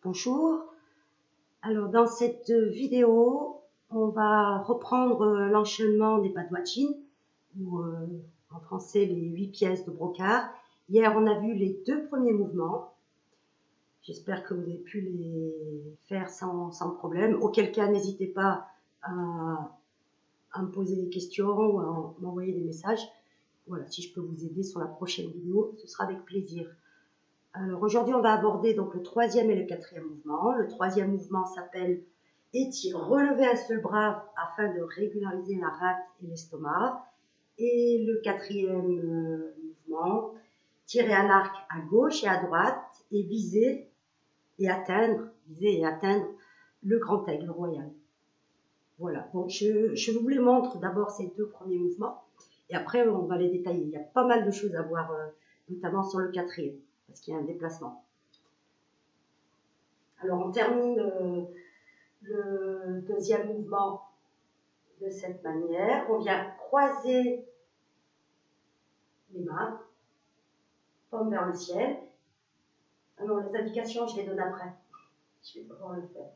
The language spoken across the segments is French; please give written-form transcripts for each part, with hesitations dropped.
Bonjour, alors dans cette vidéo, on va reprendre l'enchaînement des Padoitchines, ou en français les 8 pièces de brocart. Hier on a vu les 2 premiers mouvements, j'espère que vous avez pu les faire sans problème, auquel cas n'hésitez pas à me poser des questions ou à m'envoyer des messages. Voilà, si je peux vous aider sur la prochaine vidéo, ce sera avec plaisir. Alors aujourd'hui, on va aborder donc le 3e et le 4e mouvement. Le 3e mouvement s'appelle relever un seul bras afin de régulariser la rate et l'estomac. Et le 4e mouvement, tirer un arc à gauche et à droite et viser et atteindre le grand aigle royal. Voilà, donc je vous les montre d'abord ces 2 premiers mouvements et après on va les détailler. Il y a pas mal de choses à voir, notamment sur le 4e. Parce qu'il y a un déplacement. Alors on termine le 2e mouvement de cette manière. On vient croiser les mains, paume vers le ciel. Alors les indications, je les donne après. Je vais pouvoir le faire.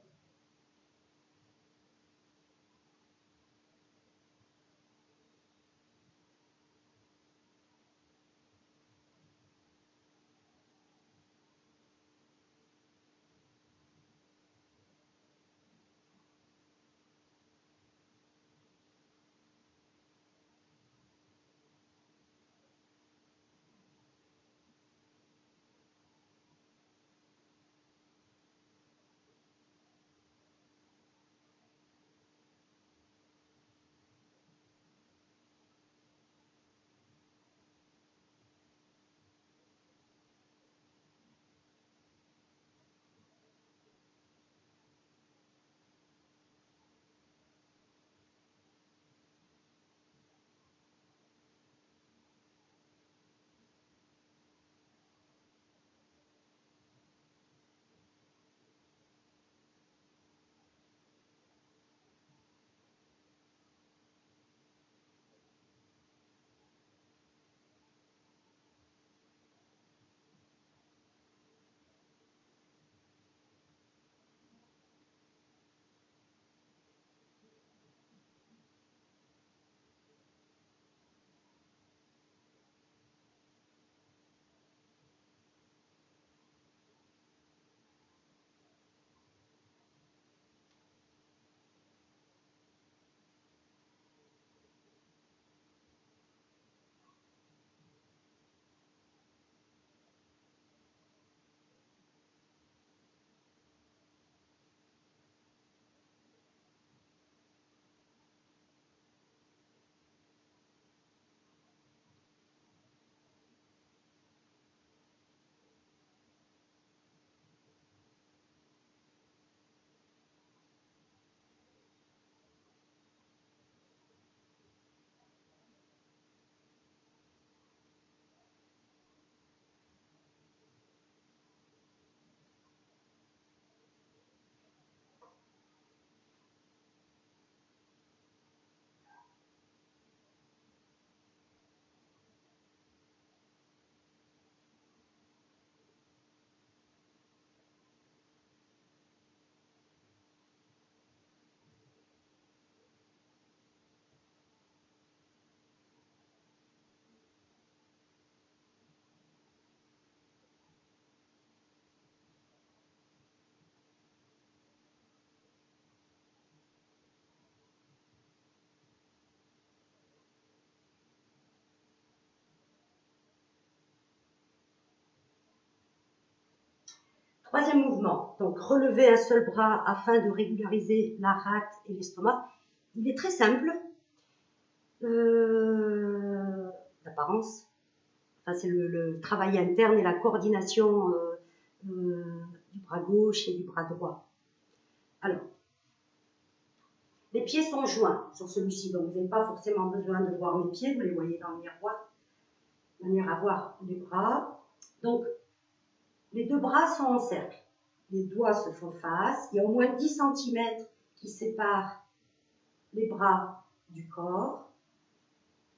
Troisième mouvement, donc relever un seul bras afin de régulariser la rate et l'estomac. Il est très simple, d'apparence. Enfin, c'est le travail interne et la coordination du bras gauche et du bras droit. Alors, les pieds sont joints sur celui-ci, donc vous n'avez pas forcément besoin de voir mes pieds, vous les voyez dans le miroir, de manière à voir les bras. Donc, les 2 bras sont en cercle, les doigts se font face, il y a au moins 10 cm qui séparent les bras du corps,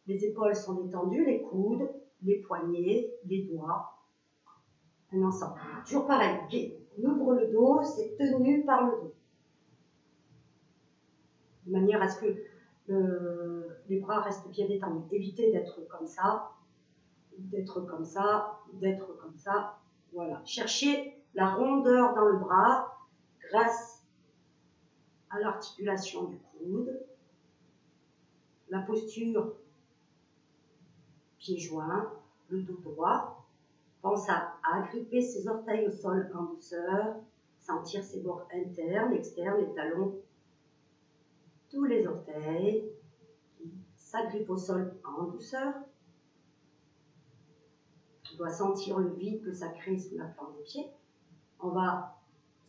les épaules sont détendues, les coudes, les poignets, les doigts, un ensemble. toujours pareil, on ouvre le dos, c'est tenu par le dos. De manière à ce que les bras restent bien détendus. Évitez d'être comme ça, d'être comme ça, d'être comme ça. Voilà. Cherchez la rondeur dans le bras grâce à l'articulation du coude, la posture pieds joints, le dos droit. Pense à agripper ses orteils au sol en douceur, sentir ses bords internes, externes, les talons, tous les orteils qui s'agrippent au sol en douceur. On doit sentir le vide que ça crée sous la plante des pieds. On va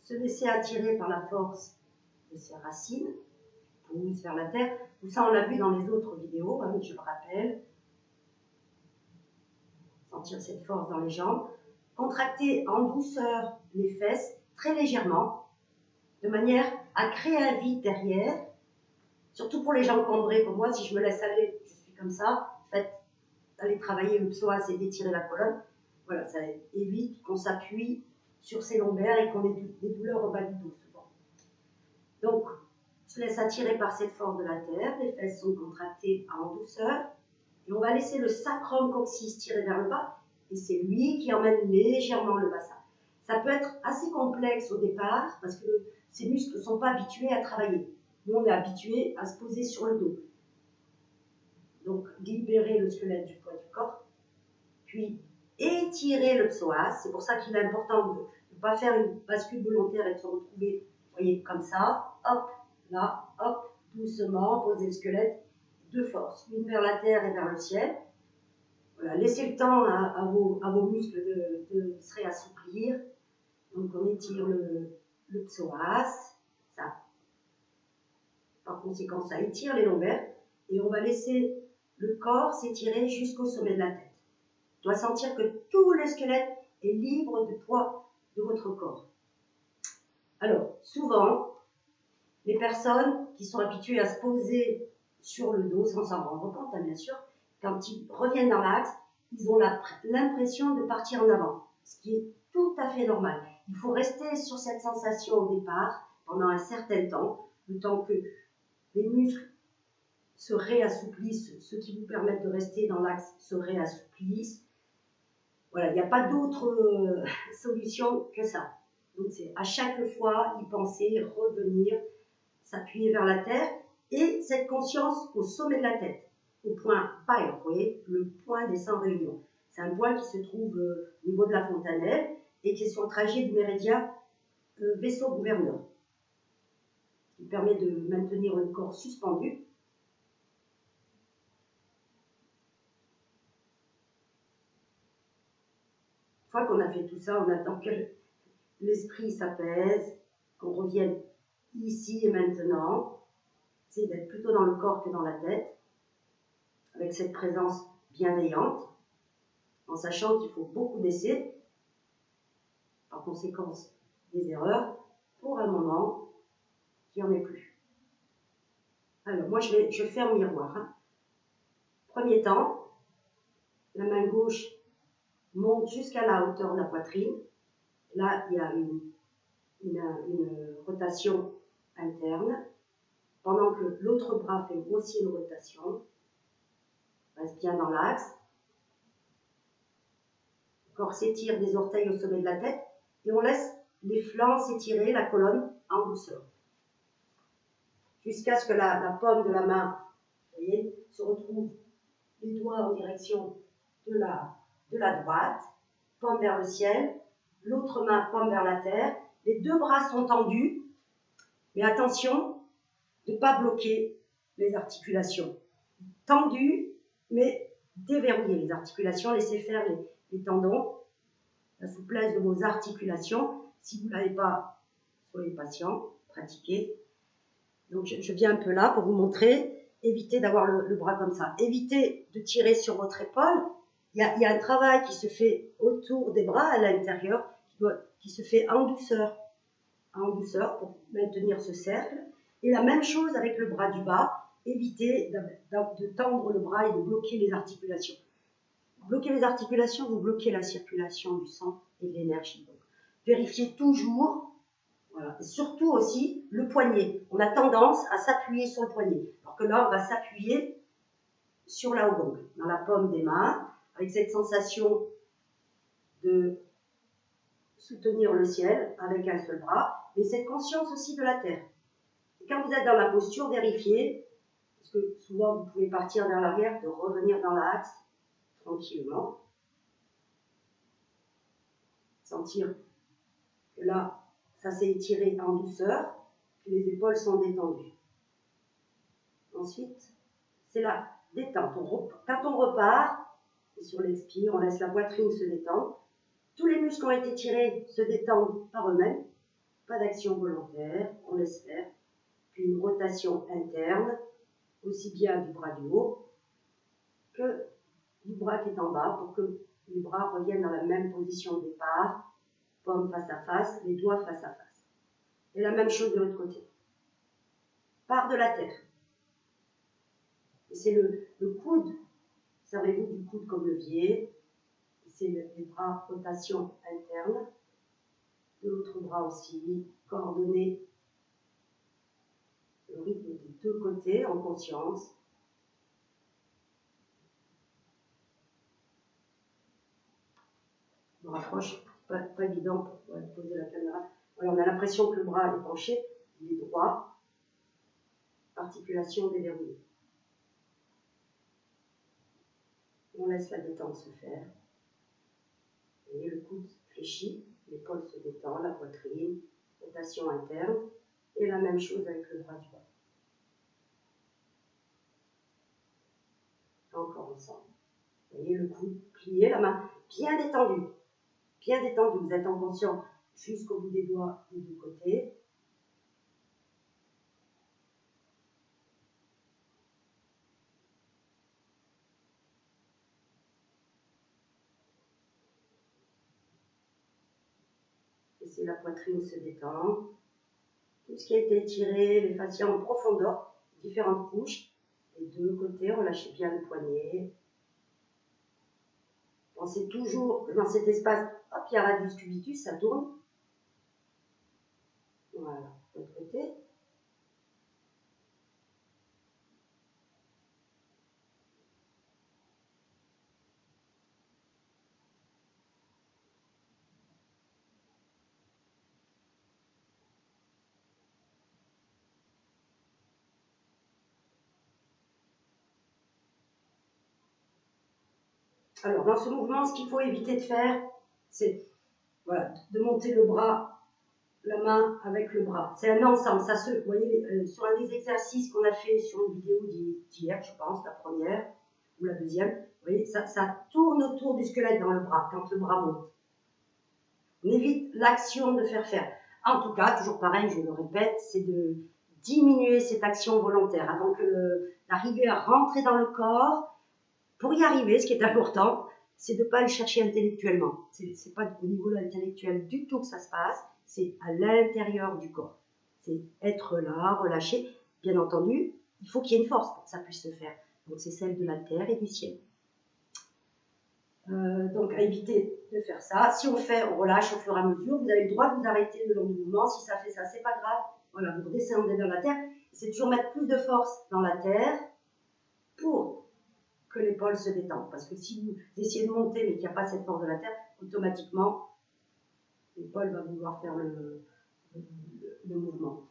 se laisser attirer par la force de ses racines, pousse vers la terre. Tout ça, on l'a vu dans les autres vidéos, hein, je le rappelle. Sentir cette force dans les jambes. Contracter en douceur les fesses, très légèrement, de manière à créer un vide derrière. Surtout pour les jambes cambrées, comme moi, si je me laisse aller, je suis comme ça. Faites aller travailler le psoas et d'étirer la colonne. Voilà, ça évite qu'on s'appuie sur ses lombaires et qu'on ait des douleurs au bas du dos souvent. Donc, on se laisse attirer par cette force de la terre, les fesses sont contractées en douceur, et on va laisser le sacrum coccyx tirer vers le bas, et c'est lui qui emmène légèrement le bassin. Ça peut être assez complexe au départ, parce que ces muscles ne sont pas habitués à travailler. Nous, on est habitués à se poser sur le dos. Donc, libérer le squelette du poids du corps, puis étirer le psoas. C'est pour ça qu'il est important de ne pas faire une bascule volontaire et de se retrouver, vous voyez, comme ça, hop, là, hop, doucement, poser le squelette, de force, une vers la terre et vers le ciel. Voilà, laissez le temps à vos muscles de se réassouplir. Donc, on étire le psoas, ça. Par conséquent, ça étire les lombaires, et on va laisser le corps s'étirer jusqu'au sommet de la tête. On doit sentir que tout le squelette est libre du poids de votre corps. Alors, souvent, les personnes qui sont habituées à se poser sur le dos, sans s'en rendre compte, bien sûr, quand ils reviennent dans l'axe, ils ont l'impression de partir en avant, ce qui est tout à fait normal. Il faut rester sur cette sensation au départ pendant un certain temps, le temps que les muscles se réassouplissent, ceux qui vous permettent de rester dans l'axe se réassouplissent. Voilà, il n'y a pas d'autre solution que ça. Donc c'est à chaque fois y penser, revenir, s'appuyer vers la terre et cette conscience au sommet de la tête, au point Pyle, vous voyez, le point des 100 réunions. C'est un point qui se trouve au niveau de la fontanelle et qui est sur le trajet du méridien vaisseau-gouverneur, qui permet de maintenir le corps suspendu. Une fois qu'on a fait tout ça, on attend que l'esprit s'apaise, qu'on revienne ici et maintenant. C'est d'être plutôt dans le corps que dans la tête, avec cette présence bienveillante, en sachant qu'il faut beaucoup d'essais, par conséquence des erreurs, pour un moment qu'il n'y en ait plus. Alors, moi, je fais un miroir. Hein. Premier temps, la main gauche monte jusqu'à la hauteur de la poitrine. Là, il y a une rotation interne, pendant que l'autre bras fait aussi une rotation. Reste bien dans l'axe. Le corps s'étire des orteils au sommet de la tête et on laisse les flancs s'étirer, la colonne en douceur. Jusqu'à ce que la paume de la main, vous voyez, se retrouve les doigts en direction de la droite, paume vers le ciel, l'autre main paume vers la terre. Les deux bras sont tendus, mais attention de ne pas bloquer les articulations. Tendus, mais déverrouillez les articulations, laissez faire les tendons, la souplesse de vos articulations. Si vous ne l'avez pas, soyez patient, pratiquez. Donc je viens un peu là pour vous montrer. Évitez d'avoir le bras comme ça. Évitez de tirer sur votre épaule. Il y a un travail qui se fait autour des bras à l'intérieur, qui se fait en douceur pour maintenir ce cercle. Et la même chose avec le bras du bas. Évitez de tendre le bras et de bloquer les articulations. Bloquer les articulations, vous bloquez la circulation du sang et de l'énergie. Donc, vérifiez toujours, voilà. Et surtout aussi le poignet. On a tendance à s'appuyer sur le poignet. Alors que là, on va s'appuyer sur la oblongue, dans la paume des mains, avec cette sensation de soutenir le ciel avec un seul bras, mais cette conscience aussi de la terre. Et quand vous êtes dans la posture, vérifiez, parce que souvent vous pouvez partir vers l'arrière, de revenir dans l'axe tranquillement. Sentir que là, ça s'est étiré en douceur, que les épaules sont détendues. Ensuite, c'est la détente. Quand on repart, et sur l'expire, on laisse la poitrine se détendre. Tous les muscles ont été tirés se détendent par eux-mêmes. Pas d'action volontaire, on laisse faire. Puis une rotation interne, aussi bien du bras du haut que du bras qui est en bas, pour que les bras reviennent dans la même position de départ, paume face à face, les doigts face à face. Et la même chose de l'autre côté. Part de la terre. Et c'est le coude, servez-vous du coude comme levier, c'est les bras rotation interne, de l'autre bras aussi, coordonner le rythme des deux côtés en conscience. Je me rapproche, pas évident pour poser la caméra. Voilà, on a l'impression que le bras est penché, il est droit, articulation déverrouillée. On laisse la détente se faire. Et le coude fléchit, l'épaule se détend, la poitrine, rotation interne, et la même chose avec le bras du bas. Encore ensemble. Vous voyez le coude plié, la main bien détendue. Bien détendue, vous êtes en conscience jusqu'au bout des doigts des deux côtés. Laissez la poitrine se détendre. Tout ce qui a été étiré, les fascias en profondeur, différentes couches. Les deux côtés, relâchez bien le poignet. Pensez toujours dans cet espace, hop, il y a radius cubitus, ça tourne. Voilà, de l'autre côté. Alors, dans ce mouvement, ce qu'il faut éviter de faire, c'est voilà, de monter le bras, la main avec le bras. C'est un ensemble. Ça se, vous voyez, sur un des exercices qu'on a fait sur une vidéo d'hier, je pense, la première ou la deuxième, vous voyez, ça tourne autour du squelette dans le bras, quand le bras monte. On évite l'action de faire. En tout cas, toujours pareil, je le répète, c'est de diminuer cette action volontaire avant que la rigueur rentre dans le corps. Pour y arriver, ce qui est important, c'est de ne pas le chercher intellectuellement. Ce n'est pas au niveau intellectuel du tout que ça se passe, c'est à l'intérieur du corps. C'est être là, relâcher. Bien entendu, il faut qu'il y ait une force pour que ça puisse se faire. Donc c'est celle de la terre et du ciel. Donc à éviter de faire ça. Si on fait, on relâche au fur et à mesure. Vous avez le droit de vous arrêter le long du mouvement. Si ça fait ça, c'est pas grave. Voilà, vous redescendez dans la terre. C'est toujours mettre plus de force dans la terre pour que l'épaule se détende. Parce que si vous essayez de monter mais qu'il n'y a pas cette force de la terre, automatiquement, l'épaule va vouloir faire le mouvement.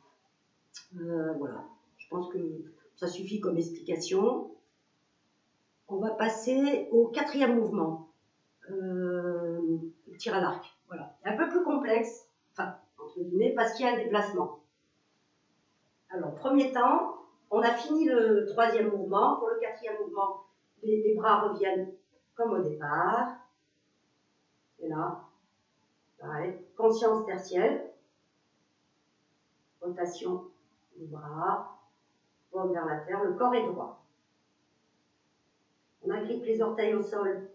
Voilà, je pense que ça suffit comme explication. On va passer au quatrième mouvement, le tir à l'arc. Voilà, un peu plus complexe, enfin, entre guillemets, parce qu'il y a un déplacement. Alors, premier temps, on a fini le troisième mouvement. Pour le quatrième mouvement, les bras reviennent comme au départ. Et là, pareil, conscience tertielle, rotation des bras, paume vers la terre, le corps est droit. On agrippe les orteils au sol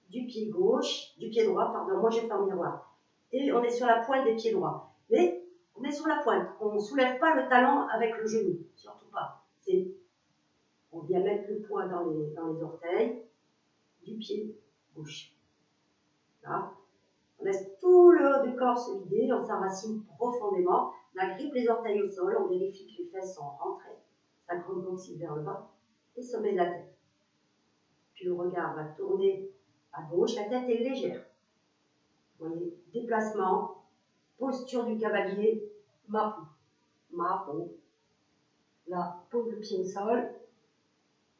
du pied gauche, du pied droit, pardon, moi j'ai fait un miroir. Et on est sur la pointe des pieds droits. Mais on est sur la pointe, on ne soulève pas le talon avec le genou, surtout pas. On vient mettre le poids dans les orteils du pied gauche. Là. On laisse tout le haut du corps se vider, on s'enracine profondément, on agrippe les orteils au sol, on vérifie que les fesses sont rentrées, sacrum coccyx vers le bas, et sommet de la tête. Puis le regard va tourner à gauche, la tête est légère. Vous voyez, déplacement, posture du cavalier, Mapo. Mapo. Là, pose le pied au sol,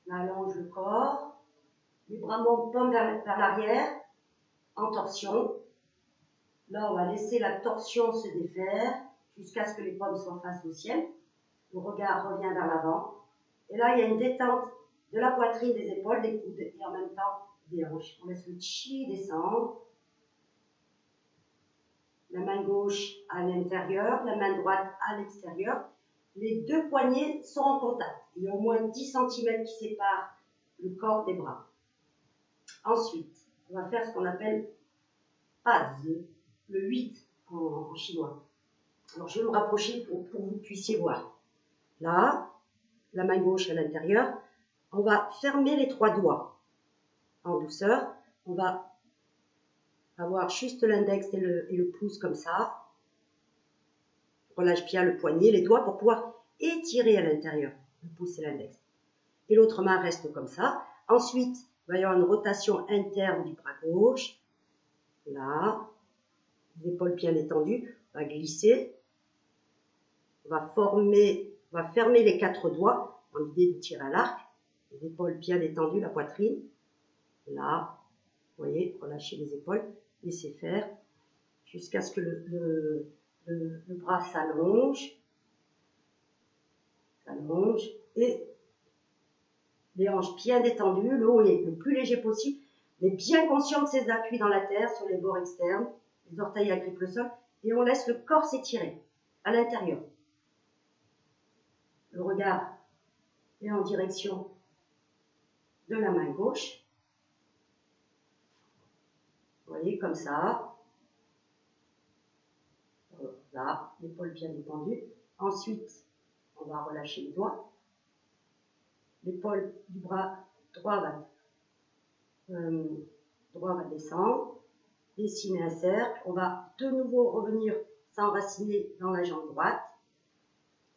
on allonge le corps, les bras montent vers l'arrière, en torsion. Là, on va laisser la torsion se défaire jusqu'à ce que les paumes soient face au ciel. Le regard revient vers l'avant. Et là, il y a une détente de la poitrine, des épaules, des coudes et en même temps des hanches. On laisse le chi descendre. La main gauche à l'intérieur, la main droite à l'extérieur. Les deux poignets sont en contact. Il y a au moins 10 cm qui séparent le corps des bras. Ensuite, on va faire ce qu'on appelle Paz, le 8 en chinois. Alors, je vais me rapprocher pour que vous puissiez voir. Là, la main gauche à l'intérieur, on va fermer les 3 doigts en douceur. On va avoir juste l'index et le pouce comme ça. Relâche bien le poignet, les doigts pour pouvoir étirer à l'intérieur, le pouce et l'index. Et l'autre main reste comme ça. Ensuite, il va y avoir une rotation interne du bras gauche. Là, les épaules bien détendues, on va glisser. On va fermer les 4 doigts en l'idée de tirer à l'arc. Les épaules bien détendues, la poitrine. Là, vous voyez, relâchez les épaules, laissez faire jusqu'à ce que le bras s'allonge et les hanches bien détendues, le haut est le plus léger possible, mais bien conscient de ses appuis dans la terre, sur les bords externes, les orteils agrippent le sol et on laisse le corps s'étirer à l'intérieur. Le regard est en direction de la main gauche. Vous voyez, comme ça. Là, l'épaule bien détendue. Ensuite, on va relâcher les doigts. L'épaule du bras droit va descendre. Dessiner un cercle. On va de nouveau revenir s'enraciner dans la jambe droite.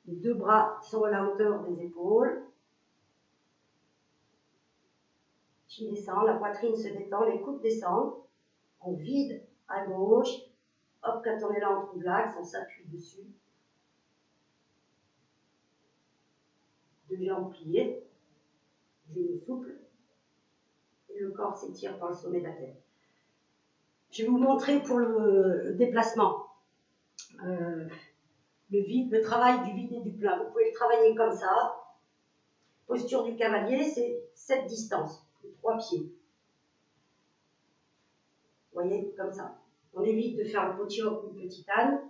Les 2 bras sont à la hauteur des épaules. Chi descend, la poitrine se détend, les coudes descendent. On vide à gauche. Hop, quand on est là, on trouve l'axe, on s'appuie dessus. 2 jambes pliées, genoux souples. Et le corps s'étire par le sommet de la tête. Je vais vous montrer pour le déplacement. Le travail du vide et du plein. Vous pouvez le travailler comme ça. Posture du cavalier, c'est cette distance, les 3 pieds. Vous voyez, comme ça. On évite de faire le potior ou le petit âne.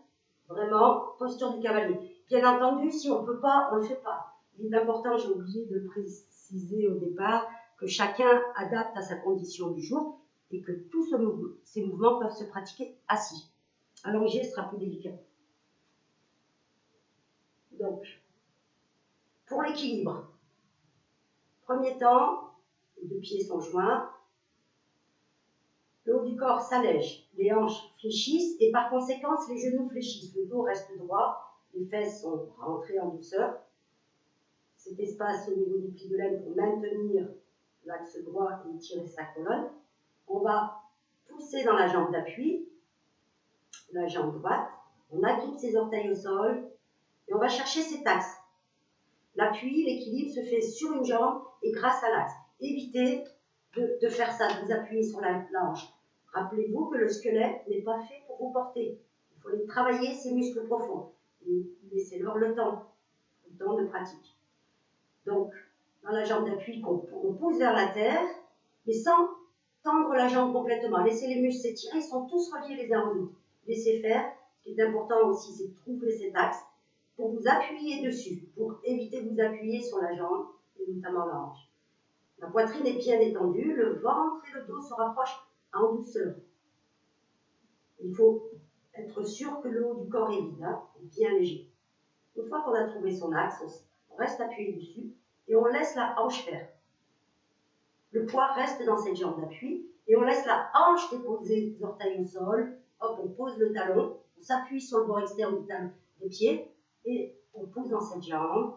Vraiment, posture du cavalier. Bien entendu, si on ne peut pas, on ne le fait pas. Il est important, j'ai oublié de préciser au départ, que chacun adapte à sa condition du jour et que tous ces mouvements peuvent se pratiquer assis. Allongé sera plus délicat. Donc, pour l'équilibre, premier temps, les 2 pieds sont joints, le haut du corps s'allège, les hanches fléchissent et par conséquent les genoux fléchissent, le dos reste droit, les fesses sont rentrées en douceur. Cet espace au niveau du pli de l'aine pour maintenir l'axe droit et étirer sa colonne. On va pousser dans la jambe d'appui, la jambe droite, on agrippe ses orteils au sol et on va chercher cet axe. L'appui, l'équilibre se fait sur une jambe et grâce à l'axe. Évitez de faire ça, de vous appuyer sur la hanche. Rappelez-vous que le squelette n'est pas fait pour vous porter. Il faut les travailler, ces muscles profonds. Et laissez-leur le temps de pratique. Donc, dans la jambe d'appui, on pousse vers la terre, mais sans tendre la jambe complètement. Laissez les muscles s'étirer, ils sont tous reliés les uns aux autres. Laissez faire. Ce qui est important aussi, c'est de trouver cet axe pour vous appuyer dessus, pour éviter de vous appuyer sur la jambe, et notamment la hanche. La poitrine est bien détendue, le ventre et le dos se rapprochent en douceur. Il faut être sûr que le haut du corps est vide, bien léger. Une fois qu'on a trouvé son axe, on reste appuyé dessus et on laisse la hanche faire. Le poids reste dans cette jambe d'appui et on laisse la hanche déposer les orteils au sol, hop, on pose le talon, on s'appuie sur le bord externe du talon des pieds et on pousse dans cette jambe,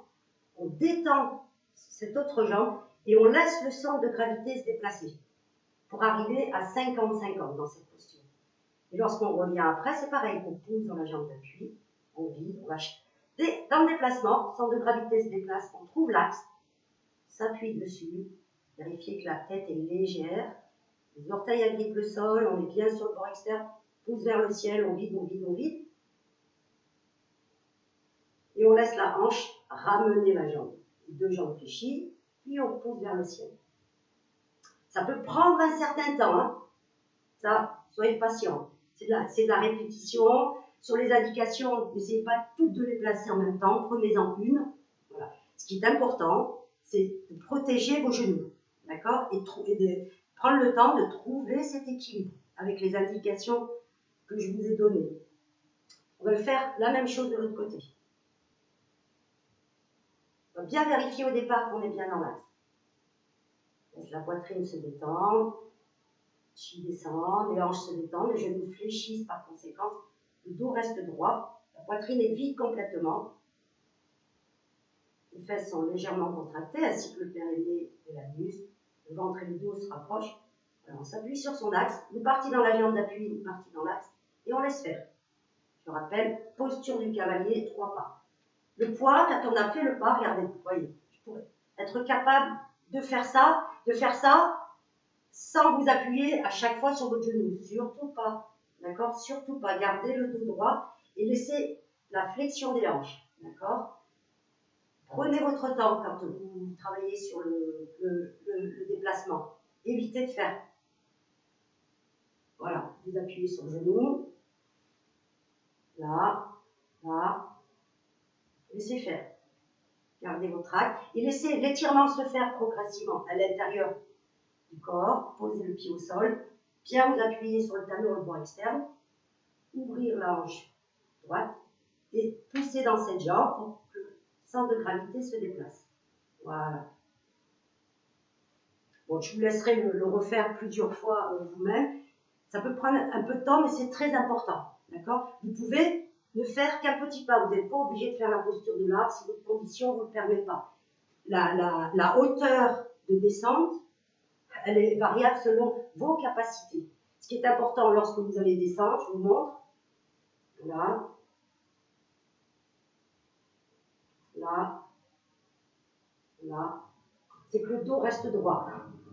on détend cette autre jambe et on laisse le centre de gravité se déplacer pour arriver à 50-50 dans cette posture. Et lorsqu'on revient après, c'est pareil, on pousse dans la jambe d'appui, on vide, on lâche. Dans le déplacement, le centre de gravité se déplace, on trouve l'axe, s'appuie dessus, vérifier que la tête est légère, les orteils agrippent le sol, on est bien sur le bord externe, pousse vers le ciel, on vide, on vide, on vide. Et on laisse la hanche ramener la jambe. Les deux jambes fléchies, puis on pousse vers le ciel. Ça peut prendre un certain temps, hein. Ça, soyez patient. C'est de la répétition. Sur les indications, n'essayez pas toutes de les placer en même temps, prenez-en une. Voilà. Ce qui est important, c'est de protéger vos genoux, d'accord, et de prendre le temps de trouver cet équilibre avec les indications que je vous ai données. On va faire la même chose de l'autre côté. On va bien vérifier au départ qu'on est bien dans l'axe. Laisse la poitrine se détendre, chi descend, les hanches se détendent, les genoux fléchissent par conséquent, le dos reste droit, la poitrine est vide complètement, les fesses sont légèrement contractées ainsi que le périnée et l'anus, le ventre et le dos se rapprochent. Alors on s'appuie sur son axe, une partie dans la jambe d'appui, une partie dans l'axe, et on laisse faire. Je rappelle, posture du cavalier, 3 pas. Le poids, quand on a fait le pas, regardez, vous voyez, je pourrais être capable de faire ça sans vous appuyer à chaque fois sur votre genou. Surtout pas, d'accord? Surtout pas. Gardez le dos droit et laissez la flexion des hanches, d'accord? Prenez votre temps quand vous travaillez sur le déplacement. Évitez de faire. Voilà, vous appuyez sur le genou. Là, là. Laissez faire. Gardez votre axe et laissez l'étirement se faire progressivement à l'intérieur du corps. Posez le pied au sol. Bien vous appuyer sur le talon au bord externe. Ouvrir la hanche droite et pousser dans cette jambe pour que le centre de gravité se déplace. Voilà. Bon, je vous laisserai le refaire plusieurs fois vous-même. Ça peut prendre un peu de temps, mais c'est très important. D'accord? Vous pouvez ne faire qu'un petit pas. Vous n'êtes pas obligé de faire la posture de l'arbre si votre condition ne vous le permet pas. La hauteur de descente, elle est variable selon vos capacités. Ce qui est important lorsque vous allez descendre, je vous montre. Là. Là. Là. C'est que le dos reste droit.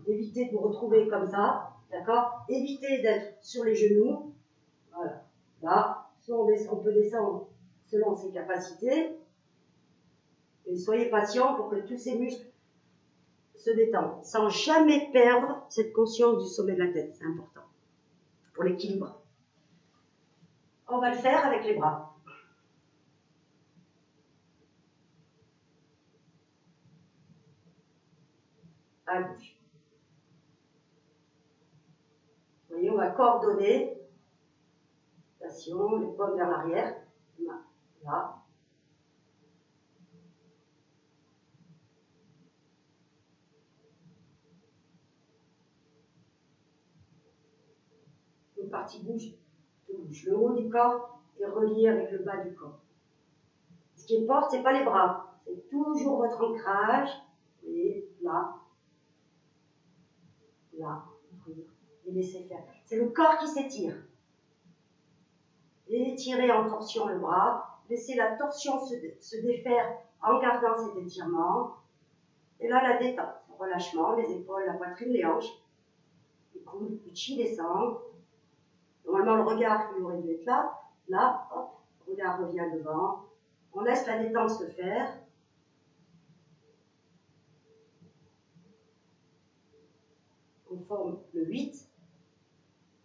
Évitez de vous retrouver comme ça. D'accord? Évitez d'être sur les genoux. Voilà. Là. Soit on peut descendre selon ses capacités. Et soyez patient pour que tous ces muscles se détendent, sans jamais perdre cette conscience du sommet de la tête. C'est important pour l'équilibre. On va le faire avec les bras. À gauche. Vous voyez, on va coordonner. Les paumes vers l'arrière. Là. Une partie bouge, le haut du corps est relié avec le bas du corps. Ce qui importe, ce n'est pas les bras, c'est toujours votre ancrage. Vous voyez, là, là, et laissez faire. C'est le corps qui s'étire. Étirez en torsion le bras, laissez la torsion se défaire en gardant cet étirement. Et là, la détente, le relâchement, les épaules, la poitrine, les hanches, les coudes, le chi descend. Normalement, le regard qui aurait dû être là, hop, le regard revient devant. On laisse la détente se faire. On forme le 8.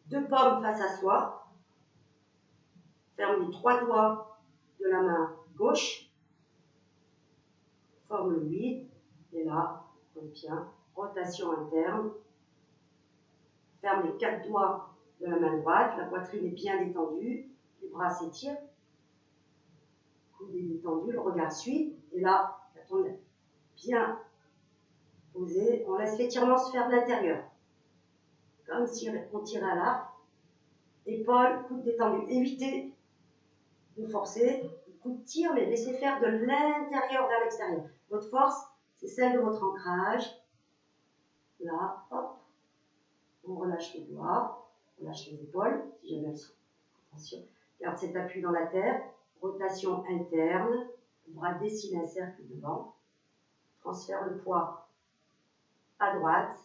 2 paumes face à soi. Ferme les 3 doigts de la main gauche. Forme le 8. Et là, on tient. Rotation interne. Ferme les 4 doigts de la main droite. La poitrine est bien détendue. Les bras s'étirent. Coude est détendu. Le regard suit. Et là, quand on est bien posé, on laisse l'étirement se faire de l'intérieur. Comme si on tirait à l'arc. épaules, coudes détendus. Évitez de forcer, coup de tir, mais laissez faire de l'intérieur vers l'extérieur. Votre force, c'est celle de votre ancrage. Là, hop, on relâche les doigts, on relâche les épaules, si jamais elles sont. Attention, garde cet appui dans la terre, rotation interne, le bras dessine un cercle devant, transfère le poids à droite.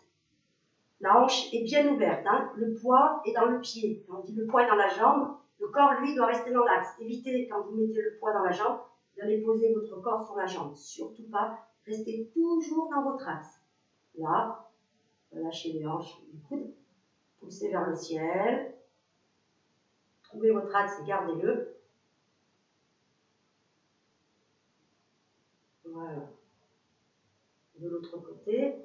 La hanche est bien ouverte, hein. Le poids est dans le pied. Quand on dit le poids est dans la jambe, le corps, lui, doit rester dans l'axe. Évitez, quand vous mettez le poids dans la jambe, d'aller poser votre corps sur la jambe. Surtout pas, restez toujours dans votre axe. Là, lâchez les hanches, les coudes, poussez vers le ciel. Trouvez votre axe et gardez-le. Voilà. De l'autre côté.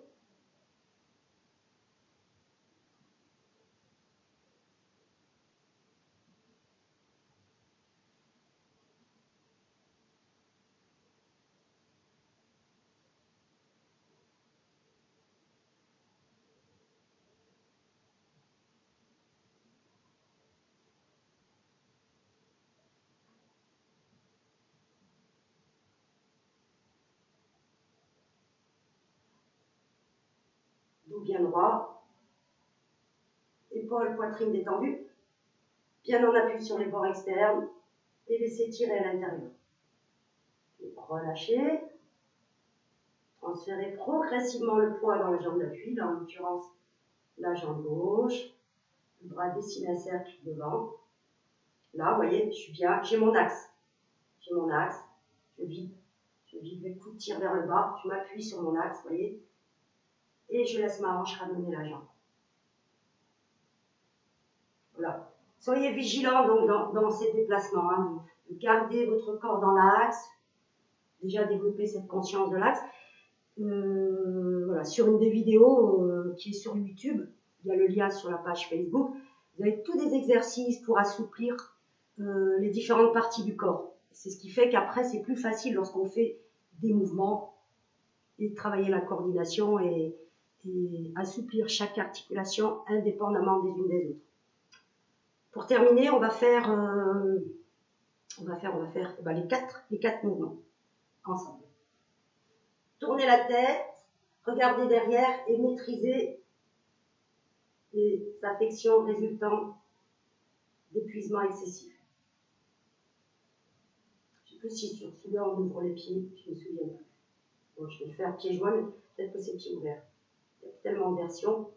Dos bien droit. Épaules, poitrine détendue. Bien en appui sur les bords externes. Et laissez tirer à l'intérieur. Relâchez. Transférez progressivement le poids dans la jambe d'appui, dans l'occurrence la jambe gauche. Le bras dessine un cercle devant. Là, vous voyez, je suis bien, j'ai mon axe. J'ai mon axe. Je vide le coup de tir vers le bas. Je m'appuie sur mon axe, vous voyez. Et je laisse ma hanche ramener la jambe. Voilà. Soyez vigilants donc dans ces déplacements, hein, de garder votre corps dans l'axe, déjà développer cette conscience de l'axe. Voilà, sur une des vidéos qui est sur YouTube, il y a le lien sur la page Facebook, vous avez tous des exercices pour assouplir les différentes parties du corps. C'est ce qui fait qu'après c'est plus facile lorsqu'on fait des mouvements et travailler la coordination et assouplir chaque articulation indépendamment des unes des autres. Pour terminer, on va faire les quatre mouvements ensemble. Tournez la tête, regardez derrière et maîtrisez les affections résultant d'épuisement excessif. Je ne sais plus si sur celui-là on ouvre les pieds, je ne me souviens plus. Bon, je vais le faire pieds joints, mais peut-être que c'est pieds ouverts. Il y a tellement de versions.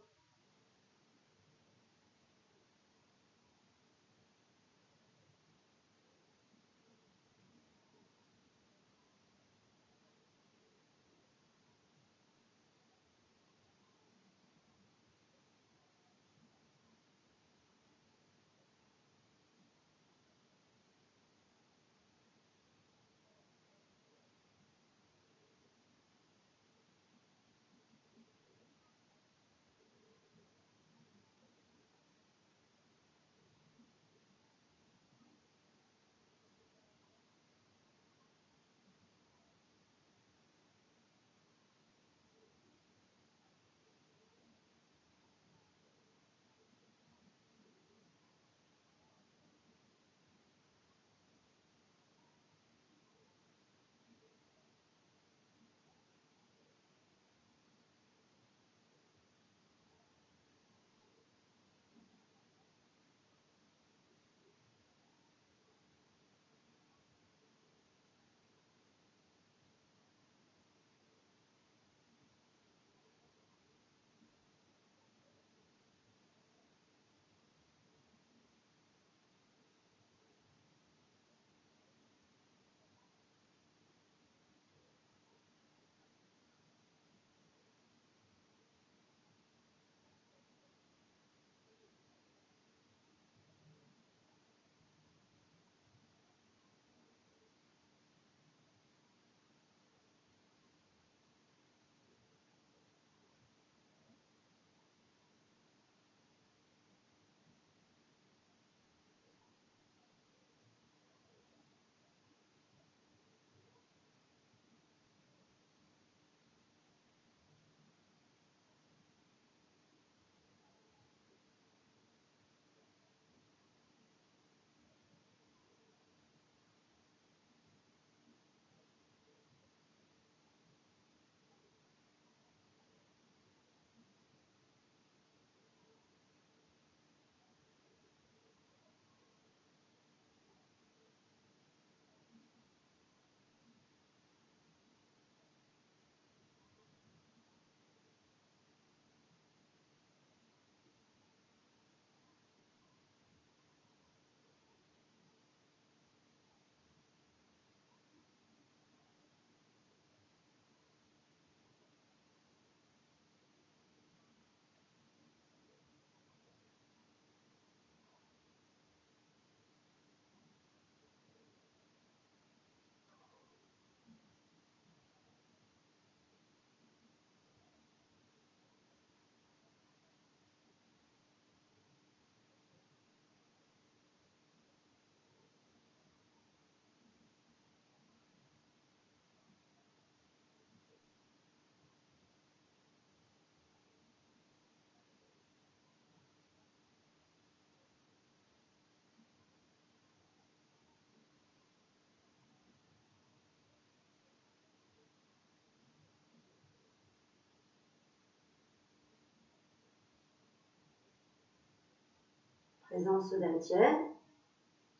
présence d'un tiers,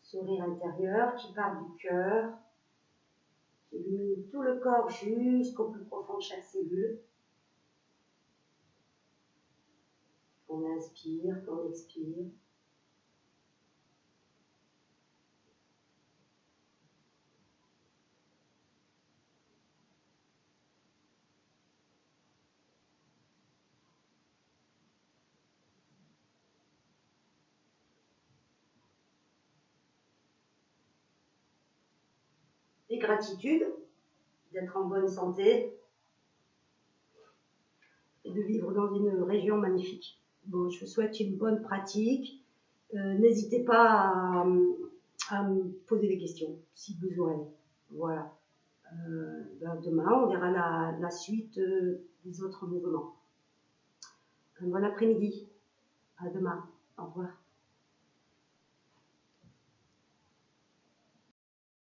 sourire intérieur qui part du cœur, qui illumine tout le corps jusqu'au plus profond de chaque cellule. On inspire, on expire. Et gratitude d'être en bonne santé et de vivre dans une région magnifique. Bon, je vous souhaite une bonne pratique. N'hésitez pas à me poser des questions si besoin. Voilà. Demain, on verra la suite des autres mouvements. Un bon après-midi. À demain. Au revoir.